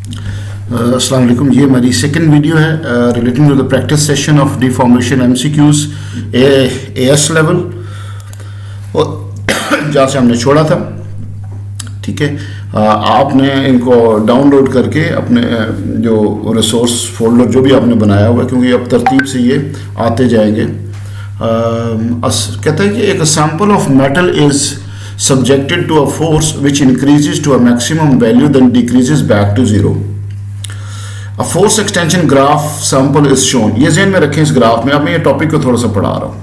अस्सलाम वालेकुम। ये हमारी सेकंड वीडियो है relating to the practice session of deformation MCQs AS level, और जहाँ से हमने छोड़ा था। ठीक है, आपने इनको डाउनलोड करके अपने जो रिसोर्स फोल्डर जो भी आपने बनाया हुआ है, क्योंकि अब तरतीब से ये आते जाएंगे। कहता है कि एक sample of metal is subjected to a force which increases to a maximum value then decreases back to zero. A force extension graph sample is shown. ये ज़हन में रखें इस ग्राफ में। अब मैं ये टॉपिक को थोड़ा सा पढ़ा रहा हूँ।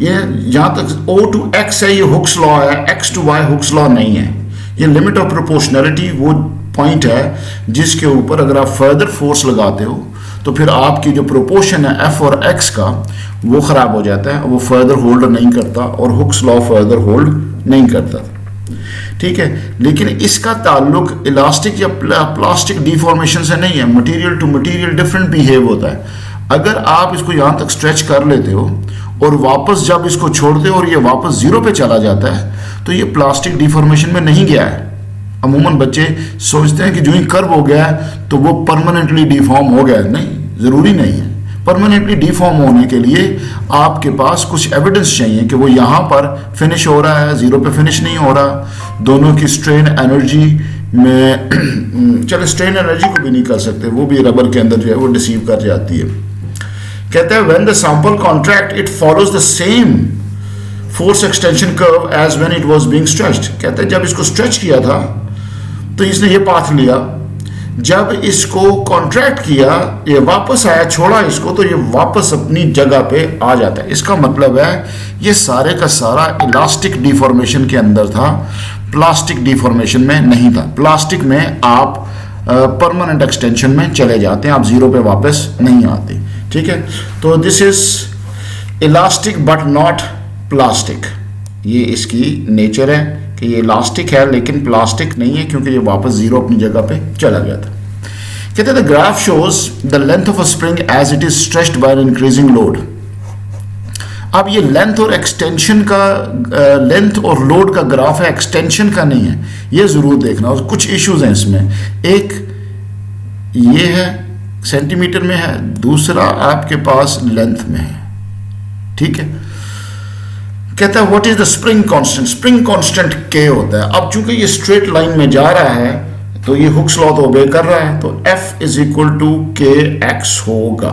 ये जहाँ तक O to X है, ये हुक्स लॉ है, X to Y Hooke's law नहीं है। ये लिमिट ऑफ प्रोपोर्शनैलिटी वो पॉइंट है जिसके ऊपर अगर आप फर्दर फोर्स लगाते हो तो फिर आपकी जो प्रोपोर्शन है F और X का वो ख़राब हो जाता है, वो फर्दर होल्ड नहीं करता और हुक्स लॉ फर्दर होल्ड नहीं करता। ठीक है, लेकिन इसका ताल्लुक इलास्टिक या प्लास्टिक डिफॉर्मेशन से नहीं है। Material to material different behave होता है। अगर आप इसको यहाँ तक स्ट्रेच कर लेते हो और वापस जब इसको छोड़ते हो और ये वापस जीरो पे चला जाता है तो ये प्लास्टिक डिफॉर्मेशन में नहीं गया है। अमूमन बच्चे सोचते हैं कि जो ही कर्व हो गया है तो वो परमानेंटली डिफॉर्म हो गया है। नहीं, ज़रूरी नहीं है। परमानेंटली डिफॉर्म होने के लिए आपके पास कुछ एविडेंस चाहिए कि वो यहाँ पर फिनिश हो रहा है, जीरो पे फिनिश नहीं हो रहा। दोनों की स्ट्रेन एनर्जी में चलो स्ट्रेन एनर्जी को भी नहीं कर सकते, वो भी रबर के अंदर जो है वो डिसीव कर जाती है। कहते हैं when the sample contract it follows the same force extension curve as when it was being stretched. कहते हैं जब इसको स्ट्रेच किया था तो इसने ये पाथ लिया, जब इसको कॉन्ट्रैक्ट किया, ये वापस आया, छोड़ा इसको, तो ये वापस अपनी जगह पे आ जाता है। इसका मतलब है ये सारे का सारा इलास्टिक डिफॉर्मेशन के अंदर था, प्लास्टिक डिफॉर्मेशन में नहीं था। प्लास्टिक में आप परमानेंट एक्सटेंशन में चले जाते हैं, आप जीरो पे वापस नहीं आते। ठीक है, तो this is elastic but not plastic. ये इसकी नेचर है कि ये इलास्टिक है लेकिन प्लास्टिक नहीं है, क्योंकि ये वापस जीरो अपनी जगह पे चला गया था। कहते हैं the graph shows the length of a spring as it is stretched by an increasing load. अब ये लेंथ और एक्सटेंशन का लेंथ और लोड का ग्राफ है, एक्सटेंशन का नहीं है, ये जरूर देखना। और कुछ इश्यूज हैं इसमें। एक ये है सेंटीमीटर में है, दूसरा आपके पास लेंथ में है। ठीक है, कहता है what is the spring constant. Spring constant के होता है। अब चूंकि ये स्ट्रेट लाइन में जा रहा है तो ये हुक्स लॉ तो ओबे कर रहा है, तो F इज इक्वल टू के एक्स होगा,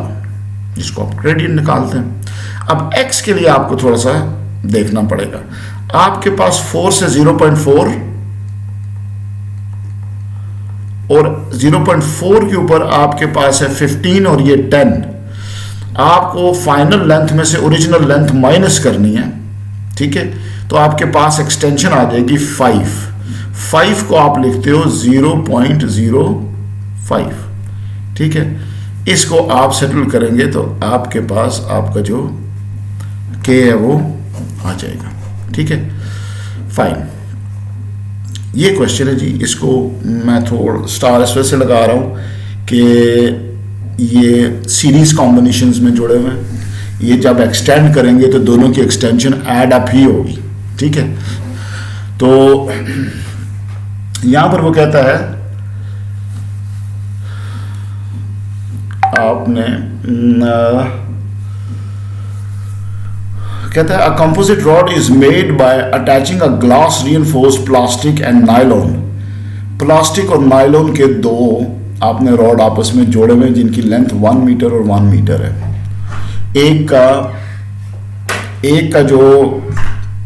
जिसको आप ग्रेडियंट निकालते हैं। अब x के लिए आपको थोड़ा सा देखना पड़ेगा। आपके पास फोर्स है 0.4 और 0.4 के ऊपर आपके पास है 15 और ये 10। आपको फाइनल लेंथ में से ओरिजिनल लेंथ माइनस करनी है। ठीक है, तो आपके पास एक्सटेंशन आ जाएगी 5 को आप लिखते हो 0.05। ठीक है, इसको आप सेटल करेंगे तो आपके पास आपका जो के है वो आ जाएगा। ठीक है, फाइन। ये क्वेश्चन है जी, इसको मैं थोड़ा स्टार इस वजह से लगा रहा हूं कि ये सीरीज कॉम्बिनेशंस में जुड़े हुए हैं। ये जब एक्सटेंड करेंगे तो दोनों की एक्सटेंशन ऐड अप ही होगी। ठीक है, तो यहां पर वो कहता है आपने कहता है a composite rod is made by attaching a glass reinforced plastic and nylon. Plastic और नायलॉन के दो आपने रॉड आपस में जोड़े हुए जिनकी लेंथ 1 मीटर और 1 मीटर है। एक का जो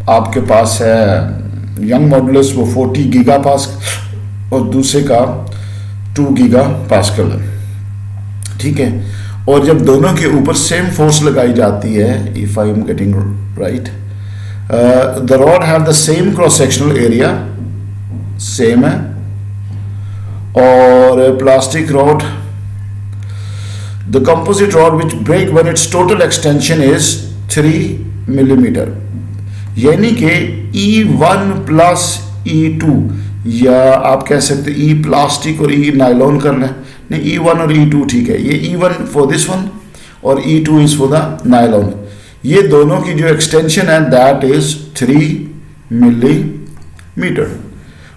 आपके पास है यंग मॉडुलस वो 40 गीगा पास्कल और दूसरे का 2 गीगा पास्कल है। ठीक है, और जब दोनों के ऊपर सेम फोर्स लगाई जाती है, if I am getting right, the rod have the same cross sectional area, same है, और plastic rod the composite rod which break when its total extension is 3 millimeter, यानी कि E1 प्लस E2, या आप कह सकते E प्लास्टिक और E nylon कर लें। नहीं, E1 और E2 ठीक है। ये E1 फॉर दिस वन और E2 is for the nylon. ये दोनों की जो एक्सटेंशन है that is 3 millimetre.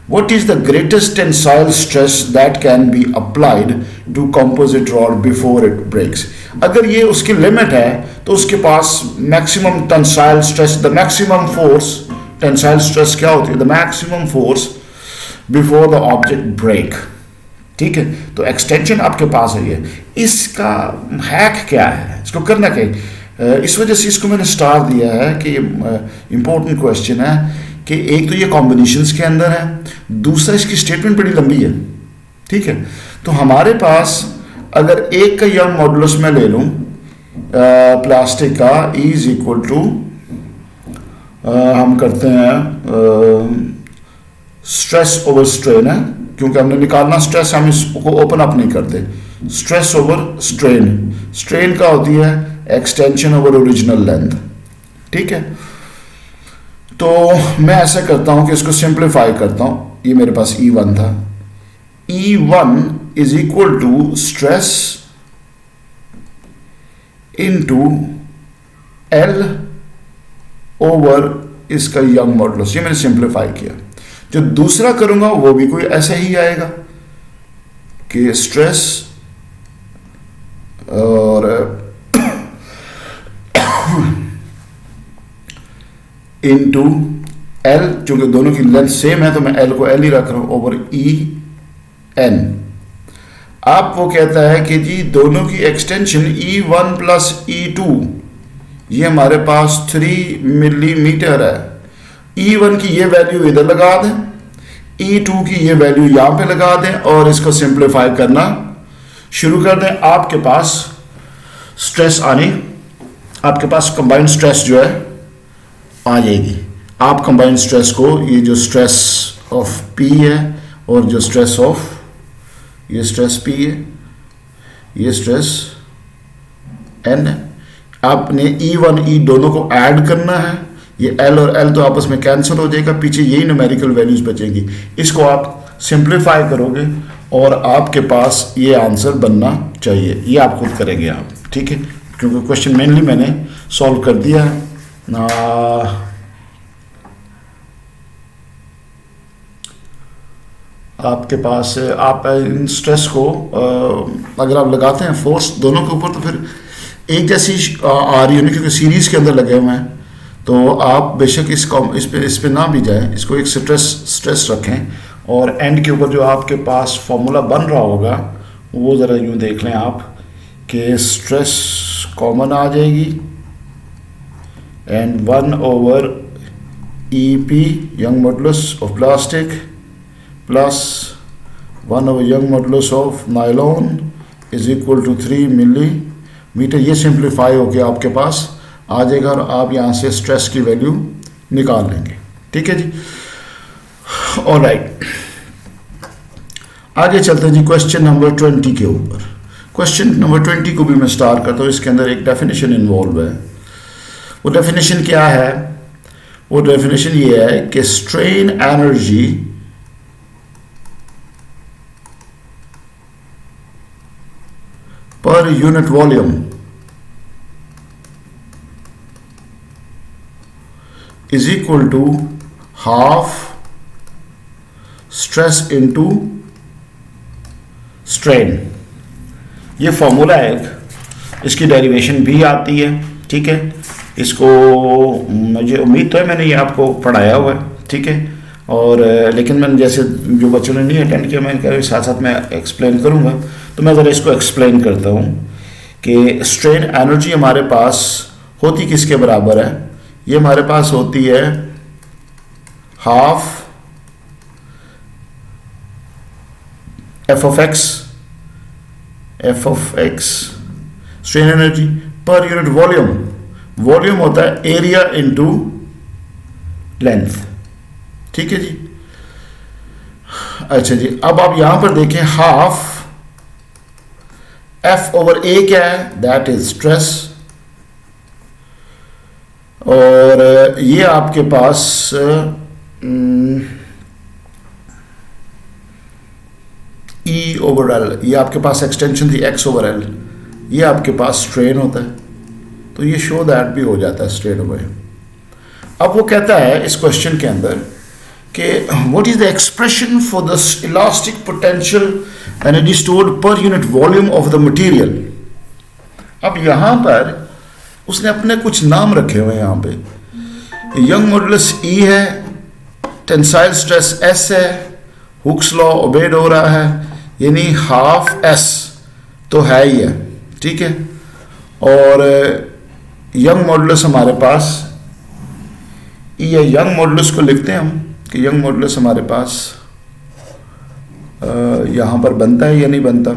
What is the greatest tensile stress that can be applied to composite rod before it breaks? अगर ये उसकी लिमिट है तो उसके पास maximum tensile stress, the maximum force, tensile stress क्या होती है? The maximum force before the object break. ठीक है, तो एक्सटेंशन आपके पास है ये। इसका हैक क्या है, इसको करना क्या है? इस वजह से इसको मैंने स्टार दिया है कि इंपॉर्टेंट क्वेश्चन है कि एक तो ये कॉम्बिनेशंस के अंदर है, दूसरा इसकी स्टेटमेंट बड़ी लंबी है। ठीक है, तो हमारे पास अगर एक का यंग मॉडुलस मैं ले लूं प्लास्टिक का, E इज इक्वल टू हम करते हैं स्ट्रेस ओवर स्ट्रेन है, क्योंकि हमने निकालना स्ट्रेस, हम इसको ओपन अप नहीं करते। स्ट्रेस ओवर स्ट्रेन, स्ट्रेन का होती है एक्सटेंशन ओवर ओरिजिनल लेंथ। ठीक है, तो मैं ऐसा करता हूं कि इसको सिंप्लीफाई करता हूं। ये मेरे पास E1 था, E1 is equal to stress into L over इसका यंग मॉडुलस। ये मैंने सिंप्लीफाई किया। जो दूसरा करूंगा वो भी कोई ऐसा ही आएगा कि स्ट्रेस और इनटू L, चूंकि दोनों की लेंथ सेम है तो मैं L को L ही रख रहा हूं, ओवर EN। अब वो कहता है कि जी दोनों की एक्सटेंशन E1 प्लस E2, ये हमारे पास 3 मिलीमीटर है। E1 की ये वैल्यू इधर लगा दें, E2 की ये वैल्यू यहां पे लगा दें और इसको सिंप्लीफाई करना शुरू कर दें। आपके पास स्ट्रेस आपके पास कंबाइंड स्ट्रेस जो है आ जाएगी। आप कंबाइंड स्ट्रेस को, ये जो स्ट्रेस ऑफ P है और जो स्ट्रेस ऑफ, ये स्ट्रेस P है, ये स्ट्रेस N है, आपने E1 E दोनों को ऐड करना है। ये L और L तो आपस में कैंसिल हो जाएगा, पीछे यही न्यूमेरिकल वैल्यूज बचेंगी। इसको आप सिंप्लीफाई करोगे और आपके पास ये आंसर बनना चाहिए। ये आप खुद करेंगे आप, ठीक है, क्योंकि क्वेश्चन मेनली मैंने सॉल्व कर दिया है ना। आपके पास आप इन स्ट्रेस को अगर आप लगाते हैं फोर्स दोनों के ऊपर तो फिर एक जैसी आ रही है, क्योंकि सीरीज के अंदर लगे हुए हैं। तो आप बेशक इस पे ना भी जाए, इसको एक स्ट्रेस रखें और एंड के ऊपर जो आपके पास फॉर्मूला बन रहा होगा वो ज़रा यूँ देख लें आप कि स्ट्रेस कॉमन आ जाएगी and 1 over EP Young modulus of plastic plus 1 over Young modulus of nylon is equal to 3 millimetre. ये सिंप्लीफाई होके आपके पास आ जाएगा और आप यहाँ से स्ट्रेस की वैल्यू निकाल लेंगे। ठीक है जी, ऑलराइट, आगे चलते हैं जी क्वेश्चन नंबर 20 के ऊपर। क्वेश्चन नंबर 20 को भी मैं स्टार्ट करता हूँ। इसके अंदर एक डेफिनेशन इन्वॉल्व है। वो डेफिनेशन क्या है? वो डेफिनेशन ये है कि strain energy per unit volume is equal to half stress into strain। ये फॉर्मूला है एक, इसकी डेरिवेशन भी आती है। ठीक है, इसको मुझे उम्मीद तो है मैंने ये आपको पढ़ाया हुआ है। ठीक है, और लेकिन मैंने जैसे जो बच्चों ने नहीं अटेंड किया, मैंने कहा साथ साथ मैं एक्सप्लेन करूँगा, तो मैं ज़रा इसको एक्सप्लेन करता हूँ कि स्ट्रेन एनर्जी हमारे पास होती किसके बराबर है। ये हमारे पास होती है half F of x strain energy per unit volume. Volume होता है एरिया इनटू लेंथ। ठीक है जी, अच्छा जी, अब आप यहां पर देखें हाफ एफ ओवर ए क्या है, दैट इज स्ट्रेस, और ये आपके पास E ओवर L, ये आपके पास एक्सटेंशन थी X ओवर L, ये आपके पास स्ट्रेन होता है, तो ये शो दैट भी हो जाता है स्ट्रेट अवे। अब वो कहता है इस क्वेश्चन के अंदर कि what is the expression for the elastic potential energy stored पर unit volume of the material. अब यहाँ पर उसने अपने कुछ नाम रखे हुए हैं। यहाँ पे यंग मॉडुलस E है, टेंसाइल स्ट्रेस S है, हुक्स लॉ ओबेड हो रहा है, यानी हाफ S तो है ही है, ठीक है। और यंग मॉडुलस हमारे पास E है। यंग मॉडुलस को लिखते हैं हम कि यंग मॉडुलस हमारे पास यहाँ पर बनता है या नहीं बनता।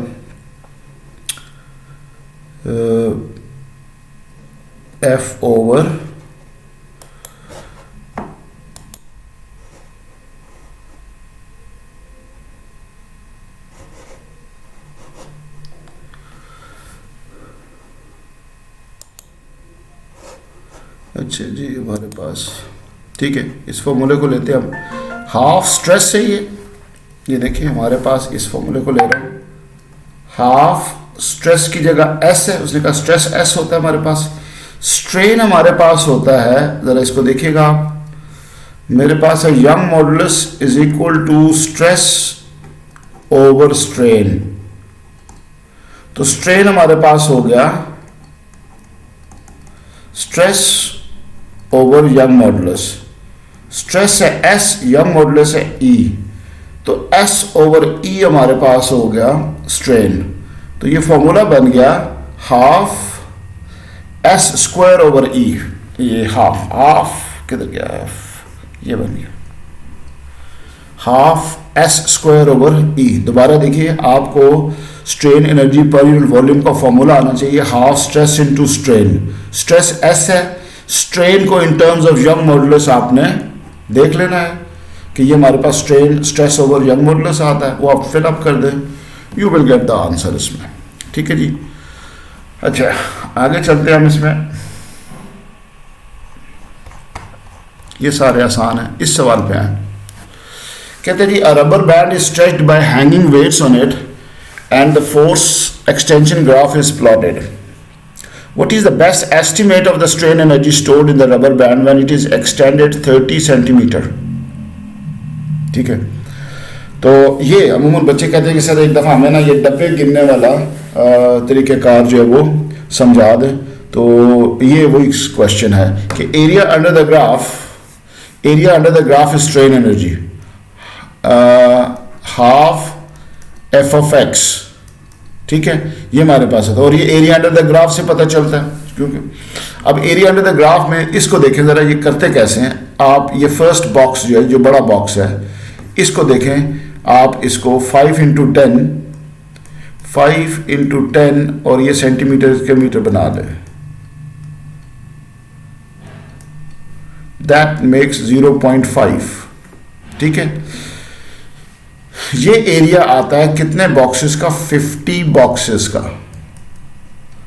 F ओवर अच्छा जी हमारे पास, ठीक है, इस फॉर्मूले को लेते हैं हम। हाफ स्ट्रेस है ये देखिए हमारे पास, इस फॉर्मूले को ले रहे हैं। हाफ स्ट्रेस की जगह S है, उसने कहा स्ट्रेस S होता है हमारे पास। स्ट्रेन हमारे पास होता है, जरा इसको देखिएगा आप, मेरे पास है Young modulus is equal to stress over strain. तो स्ट्रेन हमारे पास हो गया stress over Young modulus. Stress है S, यंग मॉडुलस है E, तो S ओवर E हमारे पास हो गया स्ट्रेन। तो ये फॉर्मूला बन गया half S square over E। ये हाफ किधर गया, ये बन गया half S square over E। दोबारा देखिए, आपको strain energy per unit volume का फॉर्मूला आना चाहिए, half stress into strain. Stress S है, स्ट्रेन को in terms of Young modulus आपने देख लेना है कि ये हमारे पास strain stress over Young modulus आता है, वो आप फिलअप कर दें, you will get the answer इसमें, ठीक है जी। अच्छा आगे चलते हैं हम इसमें, ये सारे आसान हैं। इस सवाल पे आए, कहते हैं जी a rubber band is stretched by hanging weights on it and the force extension graph is plotted. What is the best estimate of the strain energy stored in the rubber band when it is extended 30 centimeter? ठीक है, तो ये अमूमन बच्चे कहते हैं कि sir एक दफ़ा हमें ना ये डब्बे गिनने वाला तरीक़ेकार जो है वो समझा दें। तो ये वही क्वेश्चन है कि area under the graph is strain energy half F of x, ठीक है, ये हमारे पास है। और ये एरिया अंडर द ग्राफ से पता चलता है, क्योंकि अब एरिया अंडर द ग्राफ में इसको देखें ज़रा, ये करते कैसे हैं आप। ये फर्स्ट बॉक्स जो है, जो बड़ा बॉक्स है, इसको देखें आप, इसको 5 इंटू 10 और ये सेंटीमीटर के मीटर बना दें, दैट मेक्स 0.5, ठीक है। ये एरिया आता है कितने बॉक्सेस का, 50 बॉक्सेस का।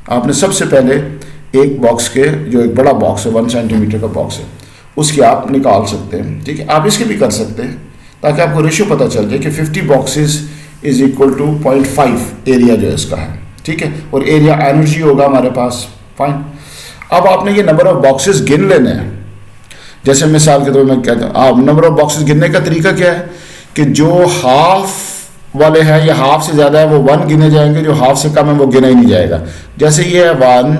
आपने सबसे पहले एक बॉक्स के, जो एक बड़ा बॉक्स है 1 सेंटीमीटर का बॉक्स है, उसकी आप निकाल सकते हैं, ठीक है। आप इसके भी कर सकते हैं ताकि आपको रेशियो पता चल जाए कि 50 boxes is equal to 0.5 area जो है इसका है, ठीक है। और एरिया एनर्जी होगा हमारे पास, फाइन। अब आपने ये नंबर ऑफ बॉक्सेस गिन लेने हैं। जैसे मिसाल के तौर पर मैं कहता हूँ, आप नंबर ऑफ बॉक्सेस गिनने का तरीका क्या है कि जो हाफ वाले हैं या हाफ से ज़्यादा है वो 1 गिने जाएंगे, जो हाफ से कम है वो गिना ही नहीं जाएगा। जैसे ये है 1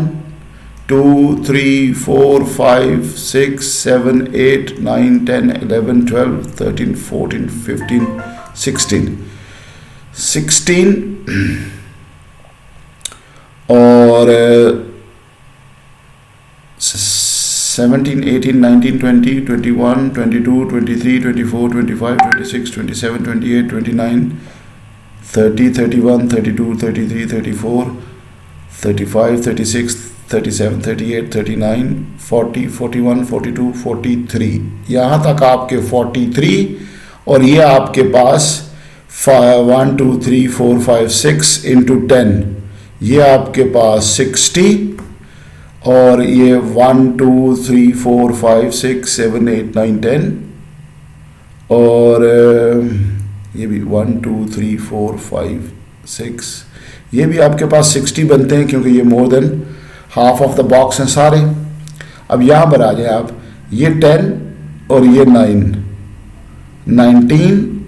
2 3 4 5 6 7 8 9 10 11 12 13 14 15 16 और 17 18 19 20 21 22 23 24 25 26 27 28 29 30 31 32 33 34 35 36 37 38 39 40 41 42 43, यहाँ तक आपके 43, और ये आपके पास 1 2 3 4 5 6 इंटू 10, ये आपके पास 60, और ये 1 2 3 4 5 6 7 8 9 10, और ये भी 1 2 3 4 5 6, ये भी आपके पास 60 बनते हैं, क्योंकि ये more than half of the box हैं सारे। अब यहाँ पर आ जाए आप, ये 10 और ये 9, 19,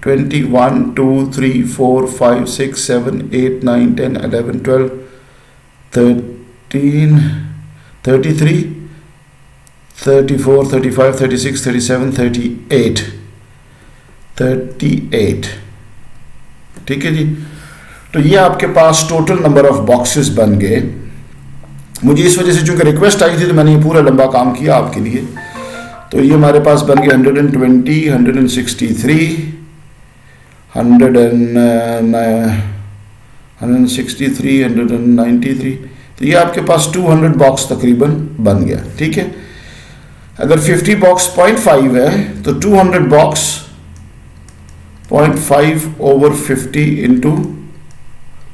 20, 1, 2, 3, 4, 5, 6, 7, 8, 9, 10, 11, 12, 13, 33, 34, 35, 36, 37, 38, 38। ठीक है जी। तो ये आपके पास टोटल नंबर ऑफ बॉक्सेस बन गए। मुझे इस वजह से चूंकि रिक्वेस्ट आई थी तो मैंने ये पूरा लंबा काम किया आपके लिए। तो ये हमारे पास बन गया 120, 163, 193। तो ये आपके पास 200 बॉक्स तकरीबन बन गया। ठीक है। अगर 50 बॉक्स 0.5 है तो 200 box 0.5 over 50 into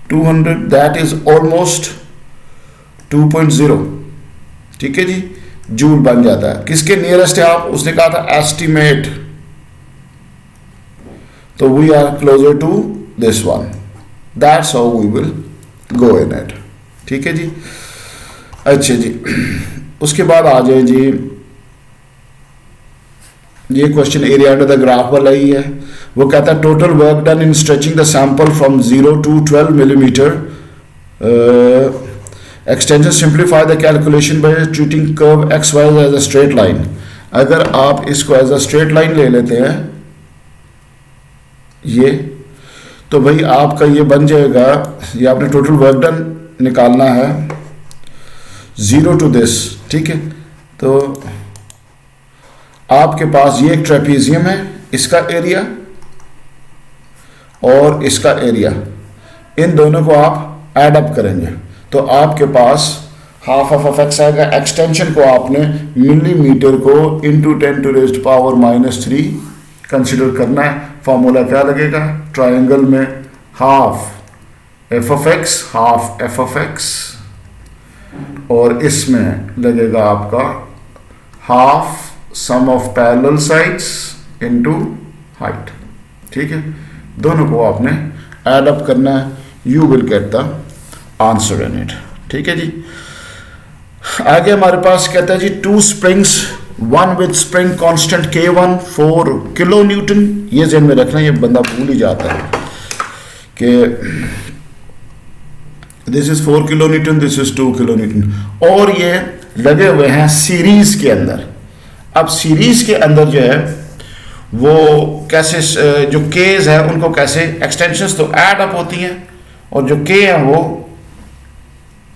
200, that is almost 2.0। ठीक है जी, जूल बन जाता है। किसके नियरेस्ट है आप? उसने कहा था एस्टिमेट, तो we are closer to this one, that's how we will go in it. ठीक है जी। अच्छा जी, उसके बाद आ जाए जी, ये question area under the graph वाला ही है। वो कहता है total work done in stretching the sample from 0 to 12 millimeter extension simplify the calculation by treating curve X Y as a straight line. अगर आप इसको एज अ स्ट्रेट लाइन ले लेते हैं ये, तो भाई आपका ये बन जाएगा, ये आपने टोटल वर्क डन निकालना है 0 to this। ठीक है। तो आपके पास ये एक ट्रेपीजियम है, इसका एरिया और इसका एरिया, इन दोनों को आप ऐड अप करेंगे तो आपके पास हाफ ऑफ एक्स आएगा। एक्सटेंशन को आपने मिलीमीटर को इंटू 10⁻³ कंसिडर करना है। फॉर्मूला क्या लगेगा? ट्रायंगल में half F of x, half F of x, और इसमें लगेगा आपका half sum of parallel sides into height. ठीक है। दोनों को आपने ऐड अप करना है, you will get the answer in it. ठीक है जी। आगे हमारे पास कहता है जी 2 springs, one with spring constant K1 4 kilo Newton. ये ज़हन में रखना, ये बंदा भूल ही जाता है कि this is 4 kilo Newton, this is 2 kilo Newton, और ये लगे हुए हैं सीरीज के अंदर। अब सीरीज के अंदर जो है वो कैसे, जो केज है उनको कैसे, एक्सटेंशंस तो ऐड अप होती हैं और जो के हैं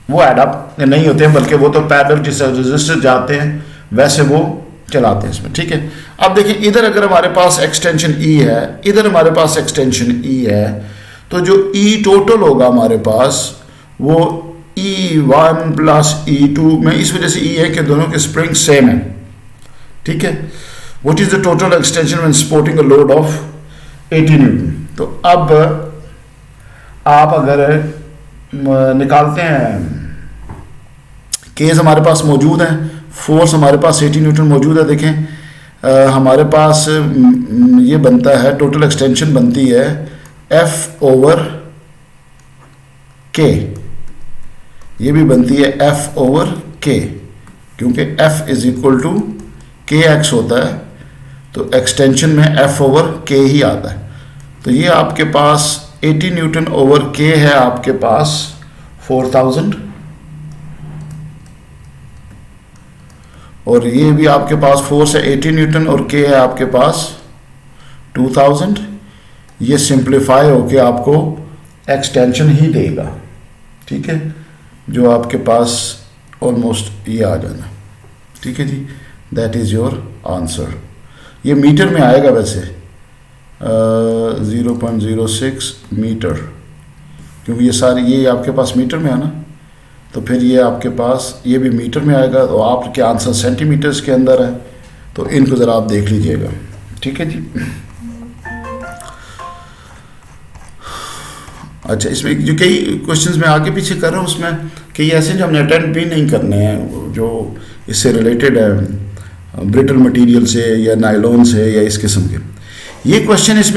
वो ऐड अप नहीं होते हैं, बल्कि वो तो पैरेलल जिससे रजिस्टर जाते हैं वैसे वो चलाते हैं इसमें। ठीक है। अब देखिए, इधर अगर हमारे पास एक्सटेंशन ई है, इधर हमारे पास एक्सटेंशन ई है, तो जो ई टोटल होगा हमारे पास वो E1 प्लस E2 में, इस वजह से ई है कि दोनों के स्प्रिंग सेम है। ठीक है। What is the total extension when supporting a load of 80 Newton? तो अब आप अगर निकालते हैं, केस हमारे पास मौजूद है, फोर्स हमारे पास 80 न्यूटन मौजूद है। देखें हमारे पास ये बनता है, टोटल एक्सटेंशन बनती है F ओवर K, ये भी बनती है F ओवर K, क्योंकि F is equal to KX होता है, तो एक्सटेंशन में F ओवर K ही आता है। तो ये आपके पास 80 न्यूटन ओवर K है, आपके पास 4000, और ये भी आपके पास फोर्स है 80 न्यूटन और K है आपके पास 2000। ये सिंप्लीफाई होके आपको एक्सटेंशन ही देगा। ठीक है, जो आपके पास ऑलमोस्ट ये आ जाना। ठीक है जी, दैट इज योर आंसर। ये मीटर में आएगा वैसे 0.06 मीटर, क्योंकि ये सारी ये आपके पास मीटर में है ना, तो फिर ये आपके पास ये भी मीटर में आएगा। तो आपके आंसर सेंटीमीटर्स के अंदर है, तो इनको ज़रा आप देख लीजिएगा। ठीक है जी। अच्छा, इसमें जो कई क्वेश्चंस मैं आगे पीछे कर रहा हूँ, उसमें कई ऐसे जो हमने अटेंड भी नहीं करने हैं, जो इससे रिलेटेड है, ब्रिटल मटेरियल से या नायलॉन से या इस किस्म के। ये क्वेश्चन इसमें